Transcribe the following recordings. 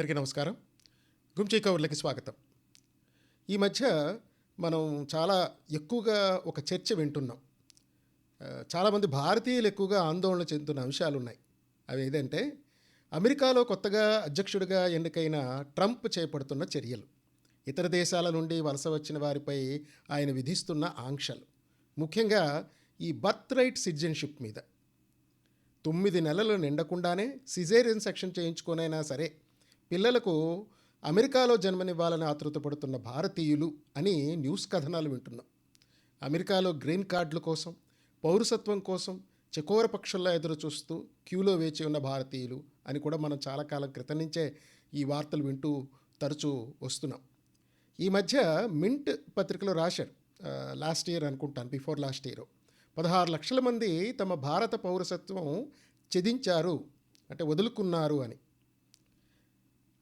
అందరికీ నమస్కారం. గుంచీ కవర్లకి స్వాగతం. ఈ మధ్య మనం చాలా ఎక్కువగా ఒక చర్చ వింటున్నాం. చాలామంది భారతీయులు ఎక్కువగా ఆందోళన చెందుతున్న అంశాలున్నాయి. అవి ఏదంటే అమెరికాలో కొత్తగా అధ్యక్షుడిగా ఎన్నికైన ట్రంప్ చేపడుతున్న చర్యలు, ఇతర దేశాల నుండి వలస వచ్చిన వారిపై ఆయన విధిస్తున్న ఆంక్షలు, ముఖ్యంగా ఈ బర్త్ రైట్ సిటిజన్షిప్ మీద. 9 నెలలు నిండకుండానే సిజేరియన్ సెక్షన్ చేయించుకొనైనా సరే పిల్లలకు అమెరికాలో జన్మనివ్వాలని ఆతృతపడుతున్న భారతీయులు అని న్యూస్ కథనాలు వింటున్నాం. అమెరికాలో గ్రీన్ కార్డుల కోసం, పౌరసత్వం కోసం చకోర పక్షుల్లా ఎదురు చూస్తూ క్యూలో వేచి ఉన్న భారతీయులు అని కూడా మనం చాలా కాలం క్రితం నుంచే ఈ వార్తలు వింటూ తరచూ వస్తున్నాం. ఈ మధ్య మింట్ పత్రికలో రాశారు, లాస్ట్ ఇయర్ అనుకుంటాను, బిఫోర్ లాస్ట్ ఇయర్ 16 లక్షల మంది తమ భారత పౌరసత్వం త్యజించారు, అంటే వదులుకున్నారు అని.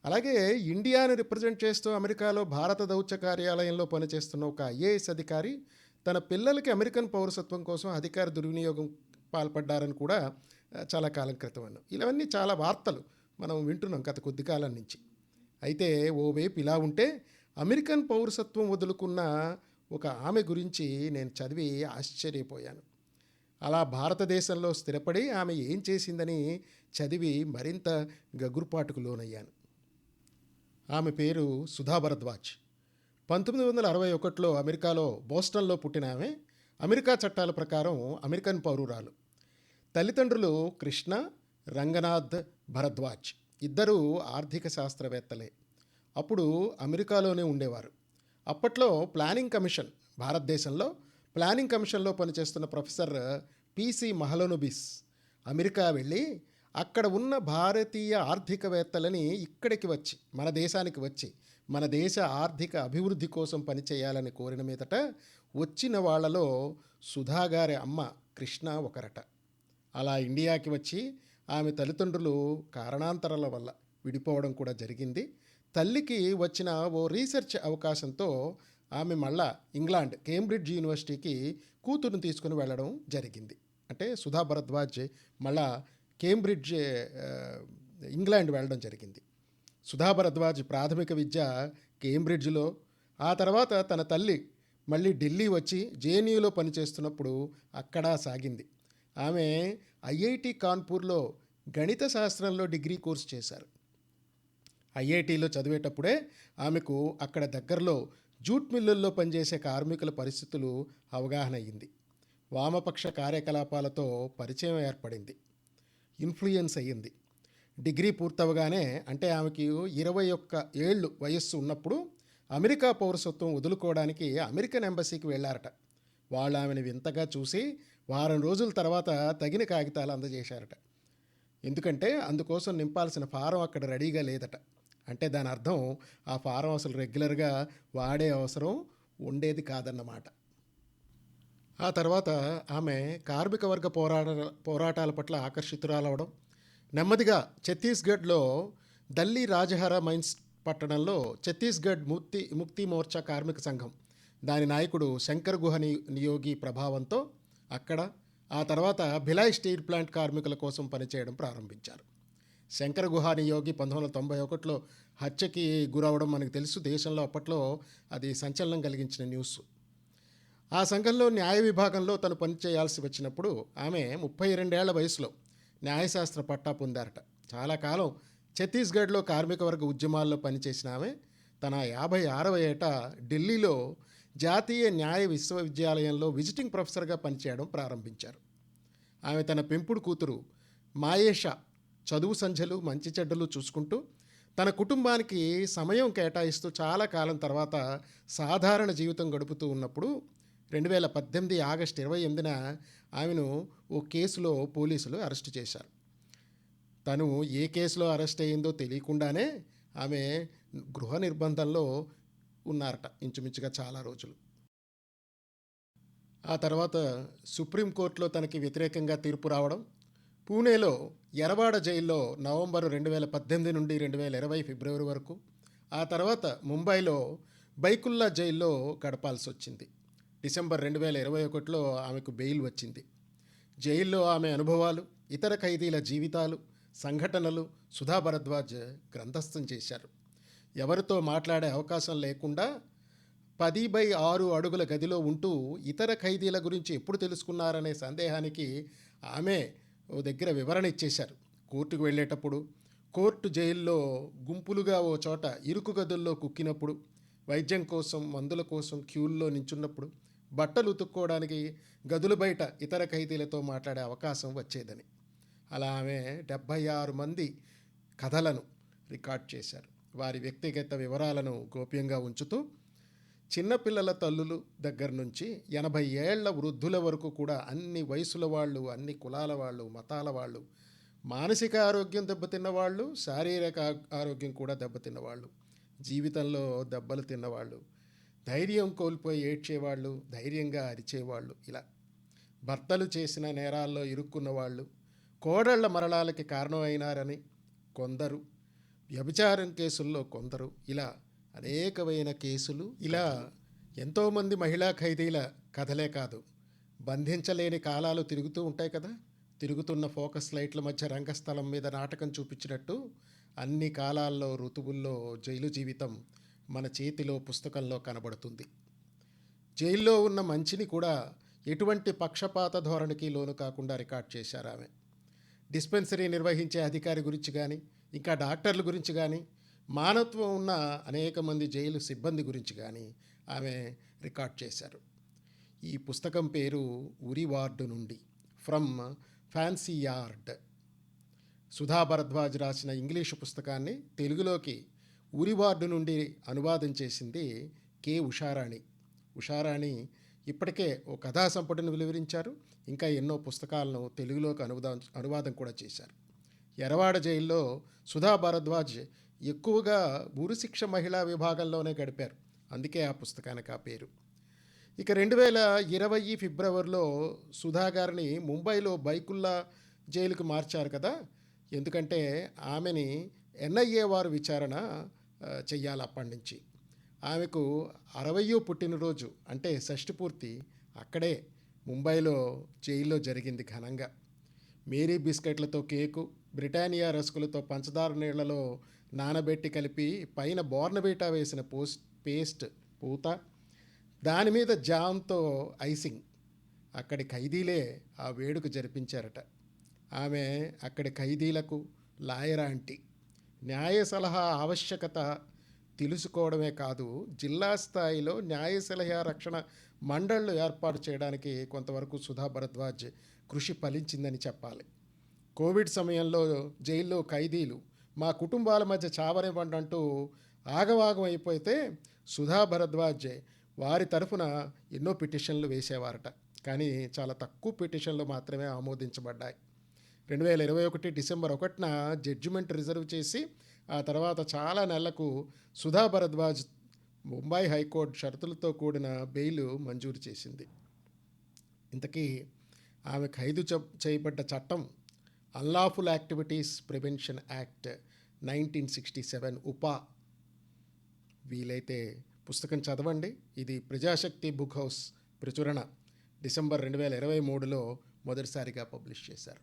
అలాగే ఇండియాను రిప్రజెంట్ చేస్తూ అమెరికాలో భారత దౌత్య కార్యాలయంలో పనిచేస్తున్న ఒక ఐఏఎస్ అధికారి తన పిల్లలకి అమెరికన్ పౌరసత్వం కోసం అధికార దుర్వినియోగం పాల్పడ్డారని కూడా చాలా కాలం క్రితం అన్నాం. ఇవన్నీ చాలా వార్తలు మనం వింటున్నాం గత కొద్ది కాలం నుంచి. అయితే ఓవైపు ఇలా ఉంటే అమెరికన్ పౌరసత్వం వదులుకున్న ఒక ఆమె గురించి నేను చదివి ఆశ్చర్యపోయాను. అలా భారతదేశంలో స్థిరపడి ఆమె ఏం చేసిందని చదివి మరింత గగురుపాటుకు లోనయ్యాను. ఆమె పేరు సుధా భరద్వాజ్. 1961లో అమెరికాలో బోస్టన్లో పుట్టిన ఆమె అమెరికా చట్టాల ప్రకారం అమెరికన్ పౌరురాలు. తల్లిదండ్రులు కృష్ణ, రంగనాథ్ భరద్వాజ్, ఇద్దరూ ఆర్థిక శాస్త్రవేత్తలే. అప్పుడు అమెరికాలోనే ఉండేవారు. అప్పట్లో ప్లానింగ్ కమిషన్, భారతదేశంలో ప్లానింగ్ కమిషన్లో పనిచేస్తున్న ప్రొఫెసర్ పిసి మహలనోబిస్ అమెరికా వెళ్ళి అక్కడ ఉన్న భారతీయ ఆర్థికవేత్తలని ఇక్కడికి వచ్చి, మన దేశానికి వచ్చి మన దేశ ఆర్థిక అభివృద్ధి కోసం పనిచేయాలని కోరిన మీదట వచ్చిన వాళ్లలో సుధాగారి అమ్మ కృష్ణ ఒకరట. అలా ఇండియాకి వచ్చి ఆమె తల్లిదండ్రులు కారణాంతరాల వల్ల విడిపోవడం కూడా జరిగింది. తల్లికి వచ్చిన ఓ రీసెర్చ్ అవకాశంతో ఆమె మళ్ళా ఇంగ్లాండ్ కేంబ్రిడ్జ్ యూనివర్సిటీకి కూతురుని తీసుకుని వెళ్ళడం జరిగింది. అంటే సుధా భరద్వాజ్ మళ్ళా కేంబ్రిడ్జ్, ఇంగ్లాండ్ వెళ్ళడం జరిగింది. సుధా భరద్వాజ్ ప్రాథమిక విద్య కేంబ్రిడ్జ్లో, ఆ తర్వాత తన తల్లి మళ్ళీ ఢిల్లీ వచ్చి జేఎన్యూలో పనిచేస్తున్నప్పుడు అక్కడ సాగింది. ఆమె ఐఐటి కాన్పూర్లో గణిత శాస్త్రంలో డిగ్రీ కోర్సు చేశారు. ఐఐటిలో చదివేటప్పుడే ఆమెకు అక్కడ దగ్గరలో జూట్ మిల్లుల్లో పనిచేసే కార్మికుల పరిస్థితులు అవగాహన అయ్యింది. వామపక్ష కార్యకలాపాలతో పరిచయం ఏర్పడింది, ఇన్ఫ్లుయెన్స్ అయ్యింది. డిగ్రీ పూర్తవగానే, అంటే ఆమెకి 21 ఏళ్ళు వయస్సు ఉన్నప్పుడు అమెరికా పౌరసత్వం వదులుకోవడానికి అమెరికన్ ఎంబసీకి వెళ్ళారట. వాళ్ళు ఆమెను వింతగా చూసి వారం రోజుల తర్వాత తగిన కాగితాలు అందజేశారట. ఎందుకంటే అందుకోసం నింపాల్సిన ఫారం అక్కడ రెడీగా లేదట. అంటే దాని అర్థం ఆ ఫారం అసలు రెగ్యులర్గా వాడే అవసరం ఉండేది కాదన్నమాట. ఆ తర్వాత ఆమె కార్మిక వర్గ పోరాటాల పట్ల ఆకర్షితురాలవడం, నెమ్మదిగా ఛత్తీస్గఢ్లో దల్లీ రాజహరా మైన్స్ పట్టణంలో ఛత్తీస్గఢ్ ముక్తి మోర్చా కార్మిక సంఘం, దాని నాయకుడు శంకర్ గుహ నియోగి ప్రభావంతో అక్కడ, ఆ తర్వాత భిలాయ్ స్టీల్ ప్లాంట్ కార్మికుల కోసం పనిచేయడం ప్రారంభించారు. శంకర్ గుహ నియోగి 1991లో హత్యకి గురవడం మనకు తెలుసు. దేశంలో అప్పట్లో అది సంచలనం కలిగించిన న్యూస్. ఆ సంఘంలో న్యాయ విభాగంలో తను పనిచేయాల్సి వచ్చినప్పుడు ఆమె 32 ఏళ్ల వయసులో న్యాయశాస్త్ర పట్టా పొందారట. చాలా కాలం ఛత్తీస్గఢ్లో కార్మిక వర్గ ఉద్యమాల్లో పనిచేసిన ఆమె తన 56వ ఏట ఢిల్లీలో జాతీయ న్యాయ విశ్వవిద్యాలయంలో విజిటింగ్ ప్రొఫెసర్గా పనిచేయడం ప్రారంభించారు. ఆమె తన పెంపుడు కూతురు మాయేషా చదువు సంధ్యలు మంచి చెడ్డలు చూసుకుంటూ తన కుటుంబానికి సమయం కేటాయిస్తూ చాలా కాలం తర్వాత సాధారణ జీవితం గడుపుతూ ఉన్నప్పుడు 2018 ఆగస్టు 28న ఆమెను ఓ కేసులో పోలీసులు అరెస్టు చేశారు. తను ఏ కేసులో అరెస్ట్ అయ్యిందో తెలియకుండానే ఆమె గృహ నిర్బంధంలో ఉన్నారట ఇంచుమించుగా చాలా రోజులు. ఆ తర్వాత సుప్రీంకోర్టులో తనకి వ్యతిరేకంగా తీర్పు రావడం, పూణేలో ఎరవాడ జైల్లో నవంబరు 2018 నుండి 2020 ఫిబ్రవరి వరకు, ఆ తర్వాత ముంబైలో బైకుల్లా జైల్లో గడపాల్సి వచ్చింది. డిసెంబర్ 2021లో ఆమెకు బెయిల్ వచ్చింది. జైల్లో ఆమె అనుభవాలు, ఇతర ఖైదీల జీవితాలు, సంఘటనలు సుధా భరద్వాజ్ గ్రంథస్థం చేశారు. ఎవరితో మాట్లాడే అవకాశం లేకుండా 10/6 అడుగుల గదిలో ఉంటూ ఇతర ఖైదీల గురించి ఎప్పుడు తెలుసుకున్నారనే సందేహానికి ఆమె ఓ దగ్గర వివరణ ఇచ్చేశారు. కోర్టుకు వెళ్ళేటప్పుడు, కోర్టు జైల్లో గుంపులుగా ఓ చోట ఇరుకు గదుల్లో కుక్కినప్పుడు, వైద్యం కోసం మందుల కోసం క్యూల్లో నించున్నప్పుడు, బట్టలు ఉతుక్కోవడానికి గదుల బయట ఇతర ఖైదీలతో మాట్లాడే అవకాశం వచ్చేదని. అలా ఆమె 76 మంది కథలను రికార్డ్ చేశారు. వారి వ్యక్తిగత వివరాలను గోప్యంగా ఉంచుతూ చిన్నపిల్లల తల్లులు దగ్గర నుంచి 80 ఏళ్ల వృద్ధుల వరకు కూడా అన్ని వయసుల వాళ్ళు, అన్ని కులాల వాళ్ళు, మతాల వాళ్ళు, మానసిక ఆరోగ్యం దెబ్బతిన్న వాళ్ళు, శారీరక ఆరోగ్యం కూడా దెబ్బతిన్న వాళ్ళు, జీవితంలో దెబ్బలు తిన్నవాళ్ళు, ధైర్యం కోల్పోయి ఏడ్చేవాళ్ళు, ధైర్యంగా అరిచేవాళ్ళు, ఇలా భర్తలు చేసిన నేరాల్లో ఇరుక్కున్న వాళ్ళు, కోడళ్ల మరణాలకి కారణమైనారని కొందరు, వ్యభిచారం కేసుల్లో కొందరు, ఇలా అనేకమైన కేసులు. ఇలా ఎంతోమంది మహిళా ఖైదీల కథలే కాదు, బంధించలేని కాలాలు తిరుగుతూ ఉంటాయి కదా, తిరుగుతున్న ఫోకస్ లైట్ల మధ్య రంగస్థలం మీద నాటకం చూపించినట్టు అన్ని కాలాల్లో, ఋతువుల్లో జైలు జీవితం మన చేతిలో, పుస్తకంలో కనబడుతుంది. జైల్లో ఉన్న మంచిని కూడా ఎటువంటి పక్షపాత ధోరణికి లోను కాకుండా రికార్డ్ చేశారు ఆమె. డిస్పెన్సరీ నిర్వహించే అధికారి గురించి కానీ, ఇంకా డాక్టర్ల గురించి కానీ, మానవత్వం ఉన్న అనేక మంది జైలు సిబ్బంది గురించి కానీ ఆమె రికార్డ్ చేశారు. ఈ పుస్తకం పేరు ఉరి వార్డు నుండి, from fancy yard. Sudha Bharadwaj రాసిన ఇంగ్లీషు పుస్తకాన్ని తెలుగులోకి ఉరి వార్డు నుండి అనువాదం చేసింది కె. ఉషారాణి. ఉషారాణి ఇప్పటికే ఓ కథా సంపుటను వెలువరించారు. ఇంకా ఎన్నో పుస్తకాలను తెలుగులోకి అనువాదం కూడా చేశారు. ఎరవాడ జైల్లో సుధా భరద్వాజ్ ఎక్కువగా ఉరిశిక్ష మహిళా విభాగంలోనే గడిపారు. అందుకే ఆ పుస్తకానికి ఆ పేరు. ఇక 2020 ఫిబ్రవరిలో సుధా గారిని ముంబైలో బైకుల్లా జైలుకు మార్చారు కదా. ఎందుకంటే ఆమెని ఎన్ఐఏ వారు విచారణ చెయ్యాలి. అప్పటి నుంచి ఆమెకు 60వ పుట్టినరోజు, అంటే షష్ఠి పూర్తి అక్కడే ముంబైలో జైల్లో జరిగింది ఘనంగా. మేరీ బిస్కెట్లతో కేకు, బ్రిటానియా రస్కులతో పంచదార నీళ్లలో నానబెట్టి కలిపి పైన బోర్నబీటా వేసిన పేస్ట్ పూత, దాని మీద జామ్తో ఐసింగ్. అక్కడి ఖైదీలే ఆ వేడుక జరిపించారట. ఆమె అక్కడి ఖైదీలకు లాయర్ ఆంటీ. న్యాయ సలహా ఆవశ్యకత తెలుసుకోవడమే కాదు, జిల్లా స్థాయిలో న్యాయ సలహా రక్షణ మండళ్లు ఏర్పాటు చేయడానికి కొంతవరకు సుధా భరద్వాజ్ కృషి ఫలించిందని చెప్పాలి. కోవిడ్ సమయంలో జైల్లో ఖైదీలు మా కుటుంబాల మధ్య చావనివ్వండి అంటూ ఆగవాగం అయిపోతే సుధా భరద్వాజ్ వారి తరఫున ఎన్నో పిటిషన్లు వేసేవారట. కానీ చాలా తక్కువ పిటిషన్లు మాత్రమే ఆమోదించబడ్డాయి. 2021 డిసెంబర్ 1న జడ్జిమెంట్ రిజర్వ్ చేసి ఆ తర్వాత చాలా నెలలకు సుధా భరద్వాజ్ ముంబై హైకోర్టు షరతులతో కూడిన బెయిల్ మంజూరు చేసింది. ఇంతకీ ఆమె ఖైదు చేయబడ్డ చట్టం అన్లాఫుల్ యాక్టివిటీస్ ప్రివెన్షన్ యాక్ట్ 1967 ఉపా. వీలైతే పుస్తకం చదవండి. ఇది ప్రజాశక్తి బుక్ హౌస్ ప్రచురణ డిసెంబర్ 2023లో మొదటిసారిగా పబ్లిష్ చేశారు.